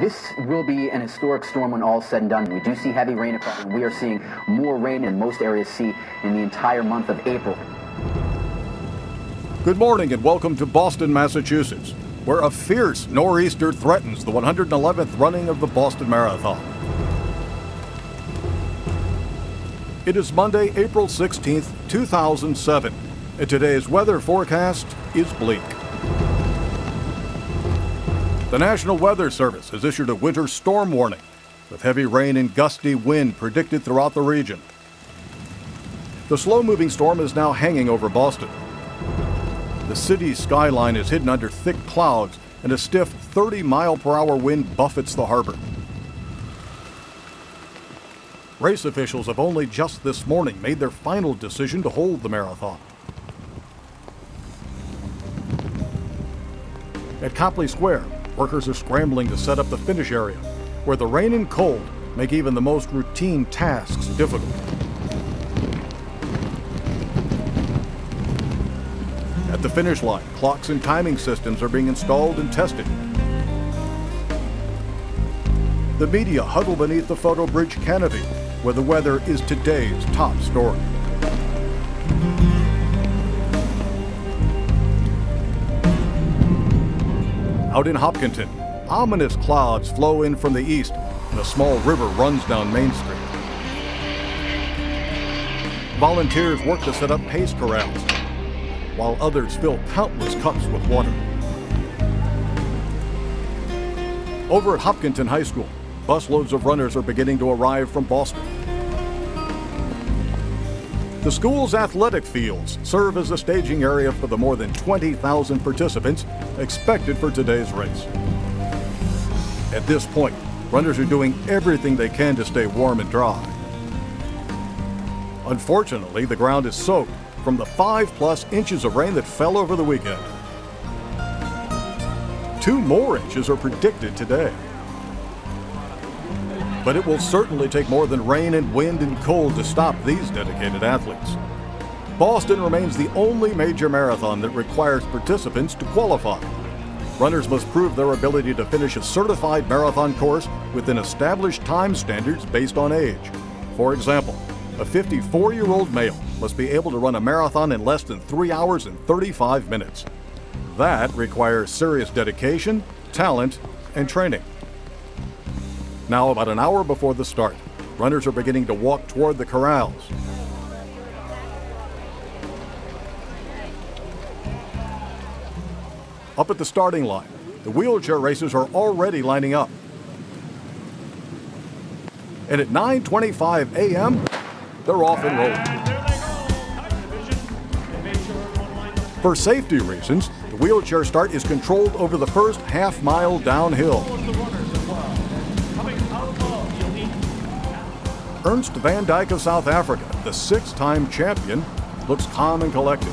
This will be an historic storm when all is said and done. We do see heavy rain across, and we are seeing more rain than most areas see in the entire month of April. Good morning and welcome to Boston, Massachusetts, where a fierce nor'easter threatens the 111th running of the Boston Marathon. It is Monday, April 16th, 2007, and today's weather forecast is bleak. The National Weather Service has issued a winter storm warning, with heavy rain and gusty wind predicted throughout the region. The slow-moving storm is now hanging over Boston. The city's skyline is hidden under thick clouds, and a stiff 30-mile-per-hour wind buffets the harbor. Race officials have only just this morning made their final decision to hold the marathon. At Kahle Square, workers are scrambling to set up the finish area, where the rain and cold make even the most routine tasks difficult. At the finish line, clocks and timing systems are being installed and tested. The media huddle beneath the photo bridge canopy, where the weather is today's top story. Out in Hopkinton, ominous clouds flow in from the east, and a small river runs down Main Street. Volunteers work to set up pace corrals, while others fill countless cups with water. Over at Hopkinton High School, busloads of runners are beginning to arrive from Boston. The school's athletic fields serve as a staging area for the more than 20,000 participants expected for today's race. At this point, runners are doing everything they can to stay warm and dry. Unfortunately, the ground is soaked from the 5+ inches of rain that fell over the weekend. 2 more inches are predicted today. But it will certainly take more than rain and wind and cold to stop these dedicated athletes. Boston remains the only major marathon that requires participants to qualify. Runners must prove their ability to finish a certified marathon course within established time standards based on age. For example, a 54-year-old male must be able to run a marathon in less than 3 hours and 35 minutes. That requires serious dedication, talent, and training. Now, about an hour before the start, runners are beginning to walk toward the corrals. Up at the starting line, the wheelchair racers are already lining up. And at 9:25 a.m., they're off and rolling. For safety reasons, the wheelchair start is controlled over the first half-mile downhill. Ernst van Dijk of South Africa, the 6-time champion, looks calm and collected.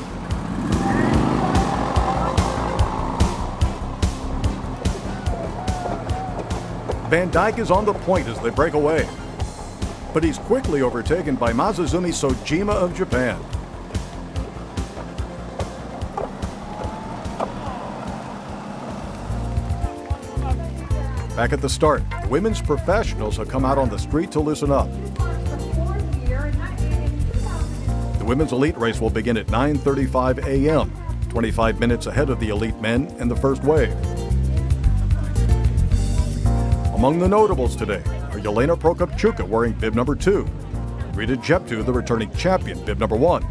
Van Dijk is on the point as they break away, but he's quickly overtaken by Masazumi Sojima of Japan. Back at the start, the women's professionals have come out on the street to loosen up. The women's elite race will begin at 9:35 a.m., 25 minutes ahead of the elite men and the first wave. Among the notables today are Yelena Prokopchuka wearing bib number 2, Rita Jeptu, the returning champion, bib number 1,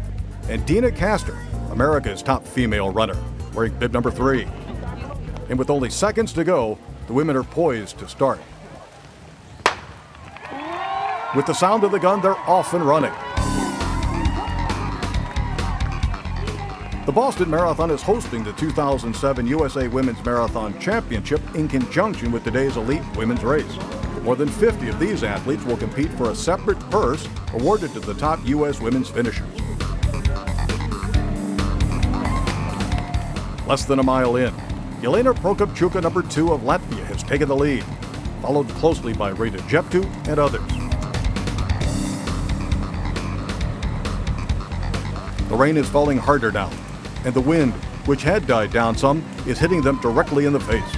and Dina Castor, America's top female runner, wearing bib number 3. And with only seconds to go, the women are poised to start. With the sound of the gun, they're off and running. The Boston Marathon is hosting the 2007 USA Women's Marathon Championship in conjunction with today's elite women's race. More than 50 of these athletes will compete for a separate purse awarded to the top U.S. women's finishers. Less than a mile in, Yelena Prokopchuka, number 2 of Latvia, has taken the lead, followed closely by Rita Jeptu and others. The rain is falling harder now, and the wind, which had died down some, is hitting them directly in the face.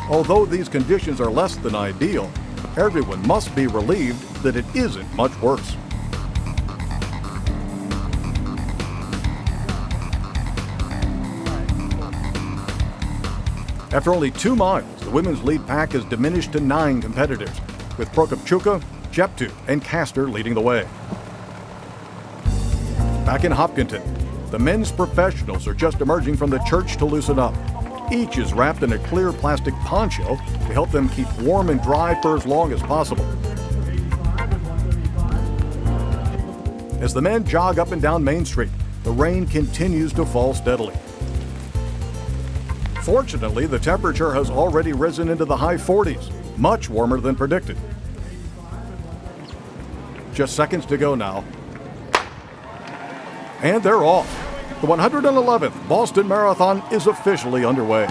Although these conditions are less than ideal, everyone must be relieved that it isn't much worse. After only 2 miles, the women's lead pack has diminished to 9 competitors, with Prokopchuka, Jeptu, and Castor leading the way. Back in Hopkinton, the men's professionals are just emerging from the church to loosen up. Each is wrapped in a clear plastic poncho to help them keep warm and dry for as long as possible. As the men jog up and down Main Street, the rain continues to fall steadily. Fortunately, the temperature has already risen into the high 40s, much warmer than predicted. Just seconds to go now. And they're off. The 111th Boston Marathon is officially underway.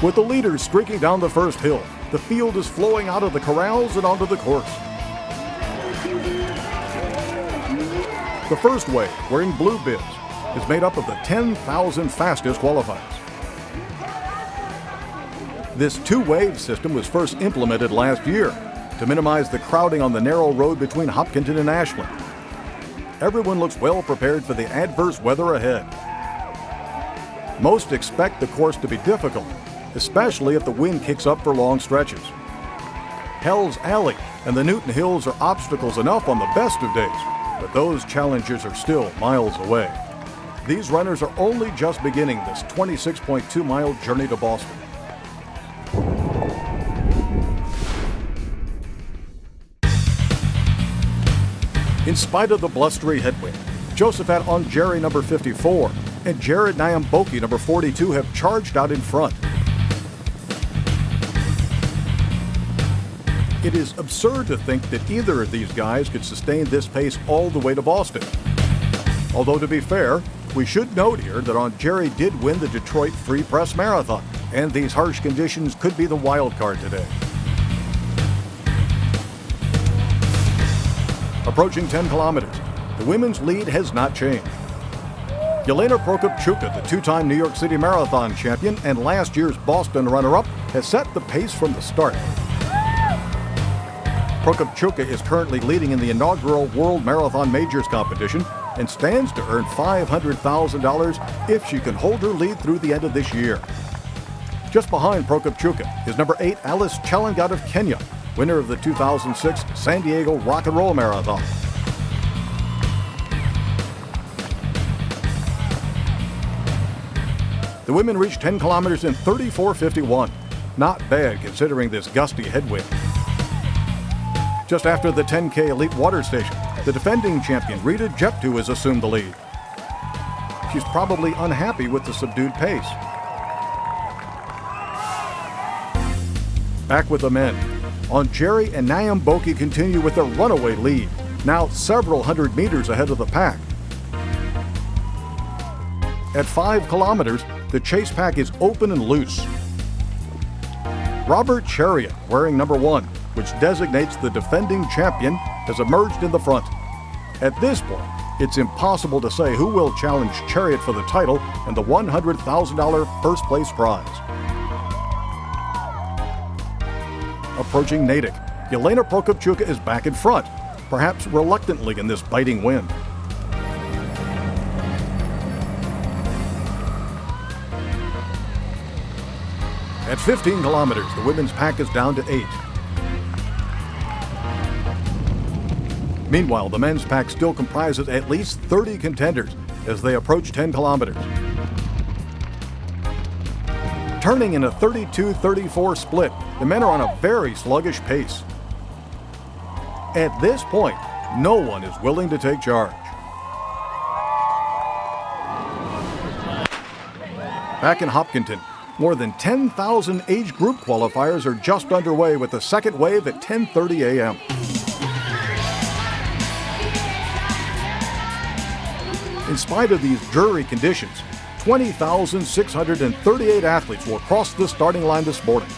With the leaders streaking down the first hill, the field is flowing out of the corrals and onto the course. The first wave, wearing blue bibs, is made up of the 10,000 fastest qualifiers. This two-wave system was first implemented last year to minimize the crowding on the narrow road between Hopkinton and Ashland. Everyone looks well prepared for the adverse weather ahead. Most expect the course to be difficult, especially if the wind kicks up for long stretches. Hell's Alley and the Newton Hills are obstacles enough on the best of days, but those challenges are still miles away. These runners are only just beginning this 26.2-mile journey to Boston. In spite of the blustery headwind, Josephat Ongeri, number 54, and Jared Nyamboki, number 42, have charged out in front. It is absurd to think that either of these guys could sustain this pace all the way to Boston. Although, to be fair, we should note here that Ongeri did win the Detroit Free Press Marathon, and these harsh conditions could be the wild card today. Approaching 10 kilometers, the women's lead has not changed. Yelena Prokopchuka, the two-time New York City Marathon champion and last year's Boston runner-up, has set the pace from the start. Prokopchuka is currently leading in the inaugural World Marathon Majors competition and stands to earn $500,000 if she can hold her lead through the end of this year. Just behind Prokopchuka is number 8 Alice Chelangat of Kenya, winner of the 2006 San Diego Rock and Roll Marathon. The women reached 10 kilometers in 34:51. Not bad considering this gusty headwind. Just after the 10K Elite Water Station, the defending champion Rita Jeptu has assumed the lead. She's probably unhappy with the subdued pace. Back with the men, Ongeri and Nyamboki continue with a runaway lead, now several hundred meters ahead of the pack. At 5 kilometers, the chase pack is open and loose. Robert Chariot, wearing number 1, which designates the defending champion, has emerged in the front. At this point, it's impossible to say who will challenge Chariot for the title and the $100,000 first place prize. Approaching Natick, Yelena Prokopchuka is back in front, perhaps reluctantly in this biting wind. At 15 kilometers, the women's pack is down to 8. Meanwhile, the men's pack still comprises at least 30 contenders as they approach 10 kilometers. Turning in a 32-34 split, the men are on a very sluggish pace. At this point, no one is willing to take charge. Back in Hopkinton, more than 10,000 age group qualifiers are just underway with the second wave at 10:30 a.m. In spite of these dreary conditions, 20,638 athletes will cross the starting line this morning.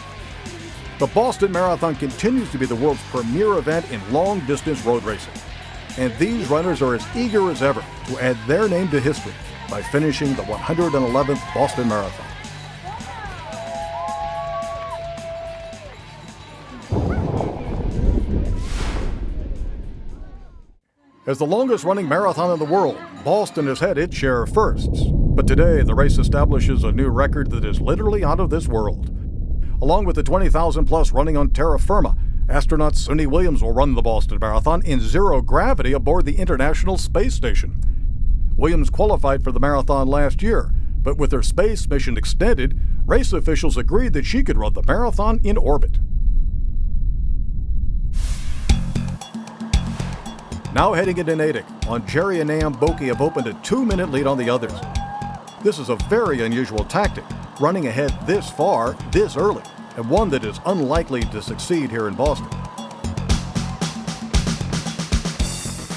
The Boston Marathon continues to be the world's premier event in long-distance road racing. and these runners are as eager as ever to add their name to history by finishing the 111th Boston Marathon. As the longest-running marathon in the world, Boston has had its share of firsts. But today, the race establishes a new record that is literally out of this world. Along with the 20,000-plus running on terra firma, astronaut Suni Williams will run the Boston Marathon in zero gravity aboard the International Space Station. Williams qualified for the marathon last year, but with her space mission extended, race officials agreed that she could run the marathon in orbit. Now heading into Natick, Jerry and Nam Boki have opened a 2-minute lead on the others. This is a very unusual tactic, running ahead this far, this early, and one that is unlikely to succeed here in Boston.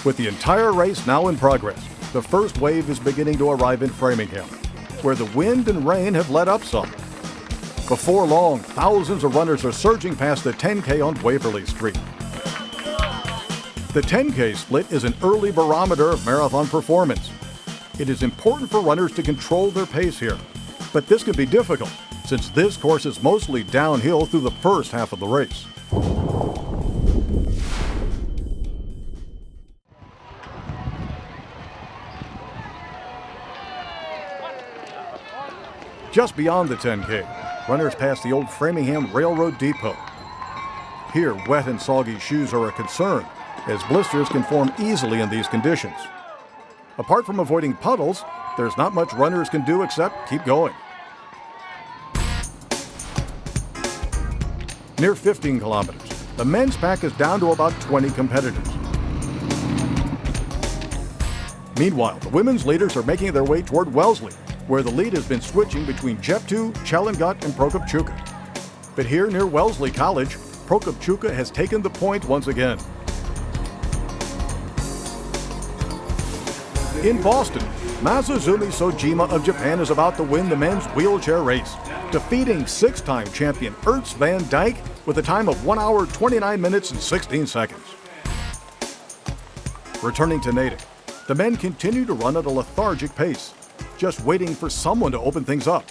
With the entire race now in progress, the first wave is beginning to arrive in Framingham, where the wind and rain have let up some. Before long, thousands of runners are surging past the 10K on Waverly Street. The 10K split is an early barometer of marathon performance. It is important for runners to control their pace here, but this can be difficult since this course is mostly downhill through the first half of the race. Just beyond the 10K, runners pass the old Framingham Railroad Depot. Here, wet and soggy shoes are a concern, as blisters can form easily in these conditions. Apart from avoiding puddles, there's not much runners can do except keep going. Near 15 kilometers, the men's pack is down to about 20 competitors. Meanwhile, the women's leaders are making their way toward Wellesley, where the lead has been switching between Jeptu, Challengut, and Prokopchuka. But here near Wellesley College, Prokopchuka has taken the point once again. In Boston, Masazumi Sojima of Japan is about to win the men's wheelchair race, defeating 6-time champion Ernst van Dijk with a time of 1 hour, 29 minutes, and 16 seconds. Returning to Natick, the men continue to run at a lethargic pace, just waiting for someone to open things up.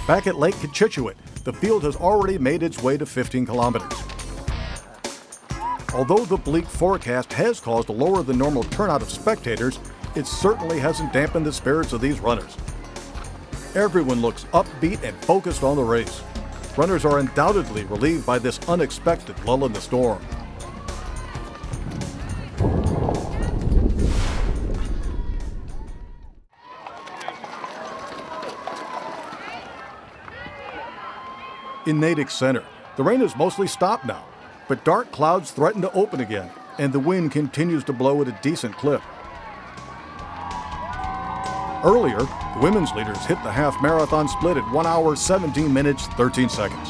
Back at Lake Cochituate, the field has already made its way to 15 kilometers. Although the bleak forecast has caused a lower than normal turnout of spectators, it certainly hasn't dampened the spirits of these runners. Everyone looks upbeat and focused on the race. Runners are undoubtedly relieved by this unexpected lull in the storm. In Natick Center, the rain has mostly stopped now, but dark clouds threaten to open again, and the wind continues to blow at a decent clip. Earlier, the women's leaders hit the half marathon split at 1 hour, 17 minutes, 13 seconds.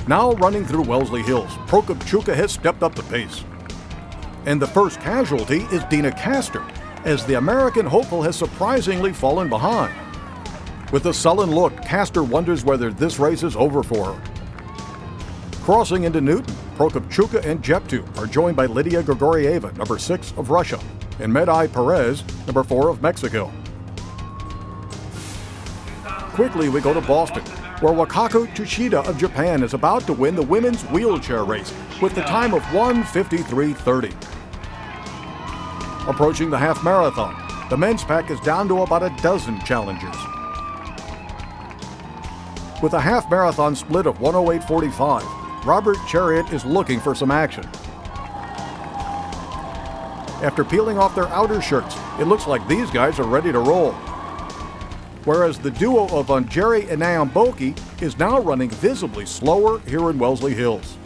Now running through Wellesley Hills, Prokopchuka has stepped up the pace. And the first casualty is Dina Castor, as the American hopeful has surprisingly fallen behind. With a sullen look, Castor wonders whether this race is over for her. Crossing into Newton, Prokopchuka and Jeptu are joined by Lydia Grigorieva, number 6 of Russia, and Medai Perez, number 4 of Mexico. Quickly, we go to Boston, where Wakako Tsushida of Japan is about to win the women's wheelchair race with the time of 1:53:30. Approaching the half marathon, the men's pack is down to about a dozen challengers. With a half marathon split of 1:08:45, Robert Chariot is looking for some action. After peeling off their outer shirts, it looks like these guys are ready to roll. Whereas the duo of Jerry and Nam Boki is now running visibly slower here in Wellesley Hills.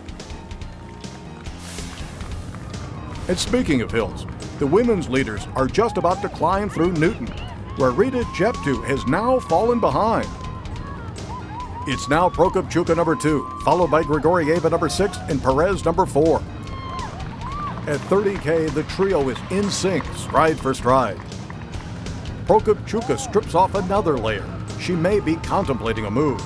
And speaking of hills, the women's leaders are just about to climb through Newton, where Rita Jeptu has now fallen behind. It's now Prokopchuka number 2, followed by Grigorieva number 6 and Perez number 4. At 30K, the trio is in sync, stride for stride. Prokopchuka strips off another layer. She may be contemplating a move.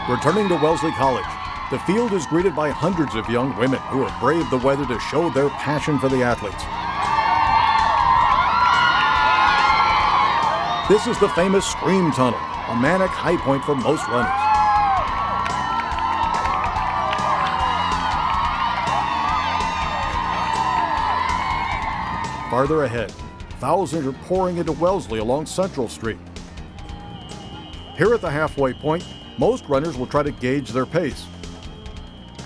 Returning to Wellesley College, the field is greeted by hundreds of young women who have braved the weather to show their passion for the athletes. This is the famous Scream Tunnel, a manic high point for most runners. Farther ahead, thousands are pouring into Wellesley along Central Street. Here at the halfway point, most runners will try to gauge their pace.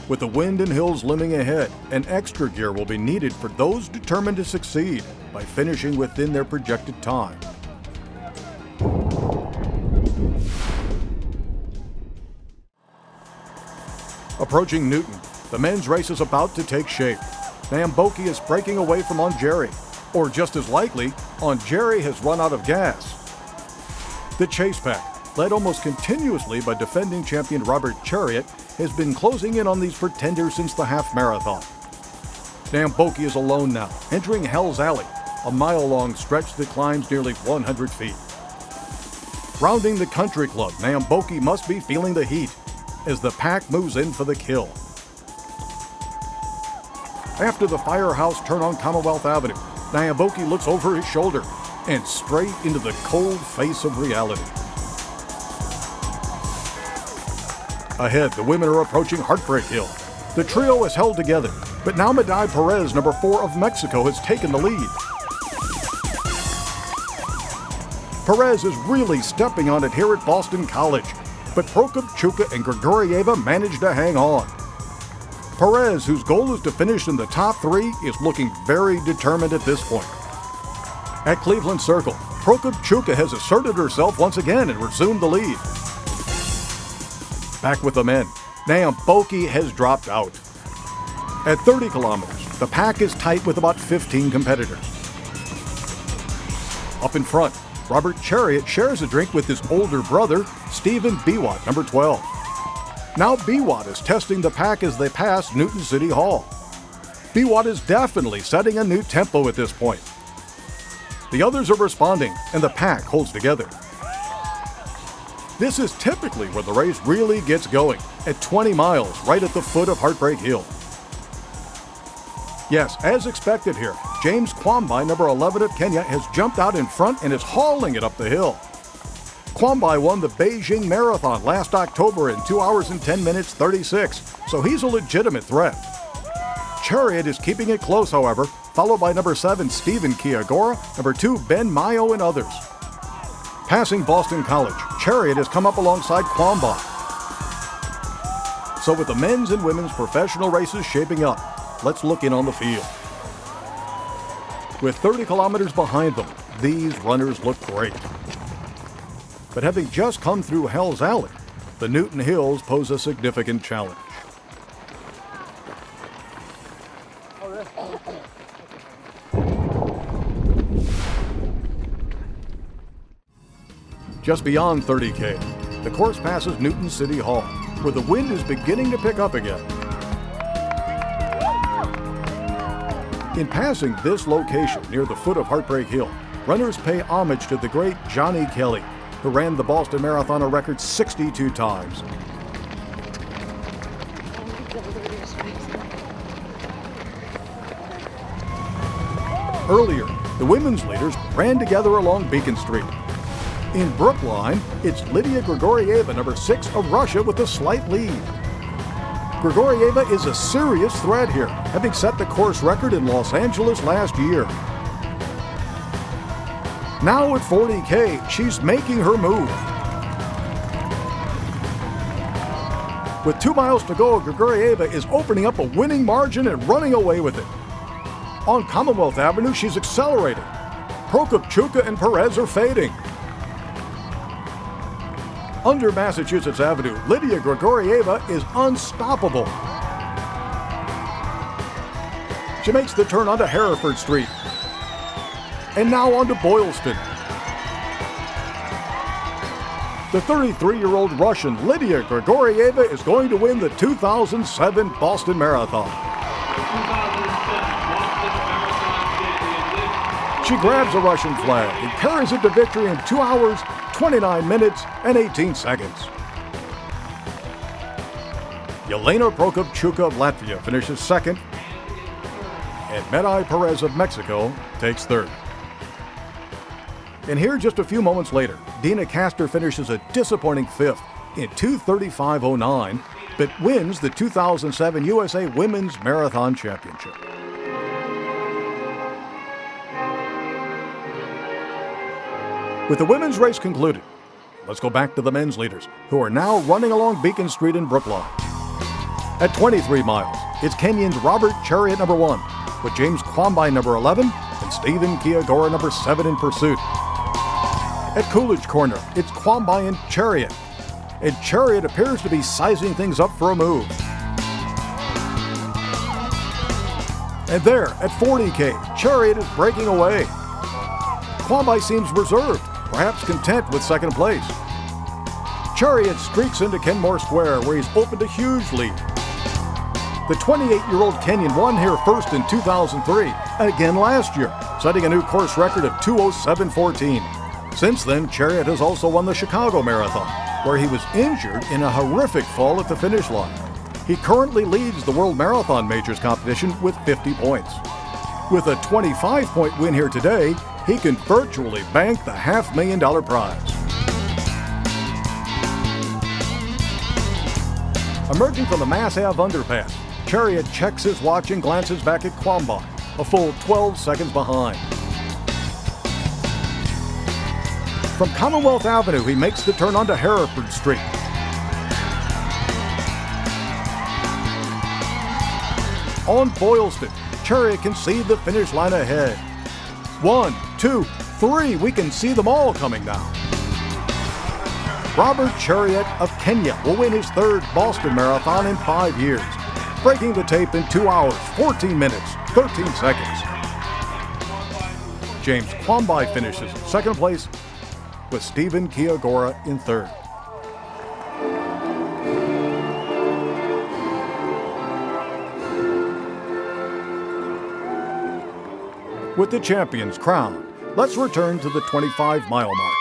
With the wind and hills looming ahead, an extra gear will be needed for those determined to succeed by finishing within their projected time. Approaching Newton, the men's race is about to take shape. Namboki is breaking away from Onjeri, or just as likely, Onjeri has run out of gas. The chase pack, led almost continuously by defending champion Robert Chariot, has been closing in on these pretenders since the half marathon. Namboki is alone now, entering Hell's Alley, a mile-long stretch that climbs nearly 100 feet. Rounding the country club, Namboki must be feeling the heat as the pack moves in for the kill. After the firehouse turn on Commonwealth Avenue, Namboki looks over his shoulder and straight into the cold face of reality. Ahead, the women are approaching Heartbreak Hill. The trio is held together, but now Meday Perez, number 4 of Mexico, has taken the lead. Perez is really stepping on it here at Boston College, but Prokopchuka and Grigorieva managed to hang on. Perez, whose goal is to finish in the top 3, is looking very determined at this point. At Cleveland Circle, Prokopchuka has asserted herself once again and resumed the lead. Back with the men, Namboki has dropped out. At 30 kilometers, the pack is tight with about 15 competitors. Up in front, Robert Chariot shares a drink with his older brother, Stephen Biwott, number 12. Now Biwott is testing the pack as they pass Newton City Hall. Biwott is definitely setting a new tempo at this point. The others are responding, and the pack holds together. This is typically where the race really gets going, at 20 miles, right at the foot of Heartbreak Hill. Yes, as expected here, James Kwambai, number 11 of Kenya, has jumped out in front and is hauling it up the hill. Kwambai won the Beijing Marathon last October in 2 hours and 10 minutes 36, so he's a legitimate threat. Chariot is keeping it close, however, followed by number 7 Stephen Kiagora, number 2 Ben Mayo, and others. Passing Boston College, Chariot has come up alongside Kwambai. So with the men's and women's professional races shaping up, let's look in on the field. With 30 kilometers behind them, these runners look great. But having just come through Hell's Alley, the Newton Hills pose a significant challenge. Just beyond 30K, the course passes Newton City Hall, where the wind is beginning to pick up again. In passing this location near the foot of Heartbreak Hill, runners pay homage to the great Johnny Kahle, who ran the Boston Marathon a record 62 times. Earlier, the women's leaders ran together along Beacon Street. In Brookline, it's Lydia Grigorieva, number 6 of Russia, with a slight lead. Grigorieva is a serious threat here, having set the course record in Los Angeles last year. Now at 40K, she's making her move. With 2 miles to go, Grigorieva is opening up a winning margin and running away with it. On Commonwealth Avenue, she's accelerating. Prokopchuka and Perez are fading. Under Massachusetts Avenue, Lydia Grigorieva is unstoppable. She makes the turn onto Hereford Street. And now onto Boylston. The 33-year-old Russian Lydia Grigorieva is going to win the 2007 Boston Marathon. She grabs a Russian flag and carries it to victory in 2 hours, 29 minutes, and 18 seconds. Yelena Prokopchuka of Latvia finishes second, and Medai Perez of Mexico takes third. And here, just a few moments later, Dina Castor finishes a disappointing fifth in 2:35.09, but wins the 2007 USA Women's Marathon Championship. With the women's race concluded, let's go back to the men's leaders, who are now running along Beacon Street in Brookline. At 23 miles, it's Kenyan's Robert Chariot number 1, with James Kwambai number 11 and Stephen Kiagora number 7 in pursuit. At Coolidge Corner, it's Kwambai and Chariot appears to be sizing things up for a move. And there, at 40K, Chariot is breaking away. Kwambai seems reserved, perhaps content with second place. Chariot streaks into Kenmore Square, where he's opened a huge lead. The 28-year-old Kenyan won here first in 2003, and again last year, setting a new course record of 2:07.14. Since then, Chariot has also won the Chicago Marathon, where he was injured in a horrific fall at the finish line. He currently leads the World Marathon Majors competition with 50 points. With a 25-point win here today, he can virtually bank the $500,000 prize. Emerging from the Mass Ave underpass, Chariot checks his watch and glances back at Kwambai, a full 12 seconds behind. From Commonwealth Avenue, he makes the turn onto Hereford Street. On Boylston, Chariot can see the finish line ahead. 1, 2, 3, we can see them all coming now. Robert Chariot of Kenya will win his third Boston Marathon in 5 years, breaking the tape in 2 hours, 14 minutes, 13 seconds. James Kwambai finishes second place, with Stephen Kiagora in third. With the champions crowned, let's return to the 25-mile mark,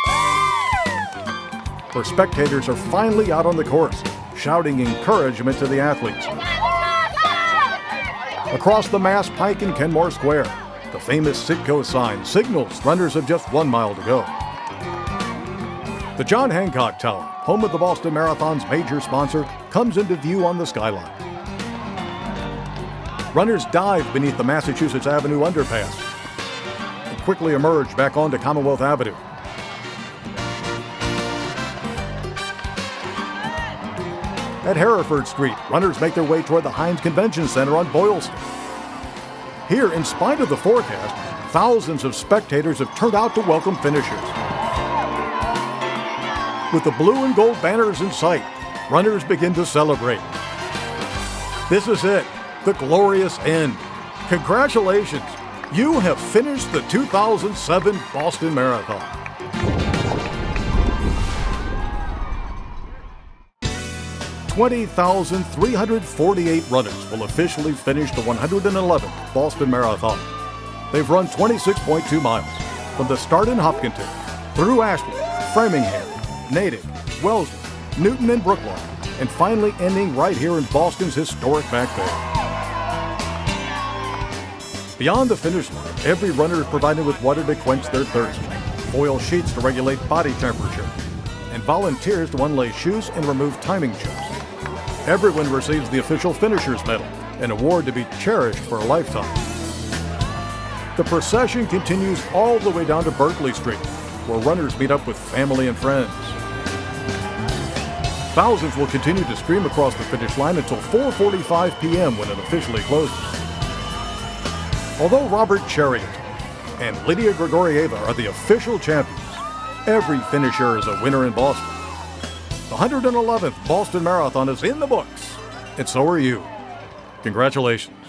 where spectators are finally out on the course, shouting encouragement to the athletes. Across the Mass Pike in Kenmore Square, the famous Sitco sign signals runners have just 1 mile to go. The John Hancock Tower, home of the Boston Marathon's major sponsor, comes into view on the skyline. Runners dive beneath the Massachusetts Avenue underpass and quickly emerge back onto Commonwealth Avenue. At Hereford Street, runners make their way toward the Heinz Convention Center on Boylston. Here, in spite of the forecast, thousands of spectators have turned out to welcome finishers. With the blue and gold banners in sight, runners begin to celebrate. This is it, the glorious end. Congratulations, you have finished the 2007 Boston Marathon. $20,348 runners will officially finish the 111th Boston Marathon. They've run 26.2 miles from the start in Hopkinton, through Ashland, Framingham, Natick, Wellesley, Newton, and Brookline, and finally ending right here in Boston's historic Back Bay. Beyond the finish line, every runner is provided with water to quench their thirst, foil sheets to regulate body temperature, and volunteers to unlace shoes and remove timing chips. Everyone receives the official Finisher's Medal, an award to be cherished for a lifetime. The procession continues all the way down to Berkeley Street, where runners meet up with family and friends. Thousands will continue to stream across the finish line until 4:45 p.m. when it officially closes. Although Robert Chariot and Lydia Grigorieva are the official champions, every finisher is a winner in Boston. The 111th Boston Marathon is in the books, and so are you. Congratulations.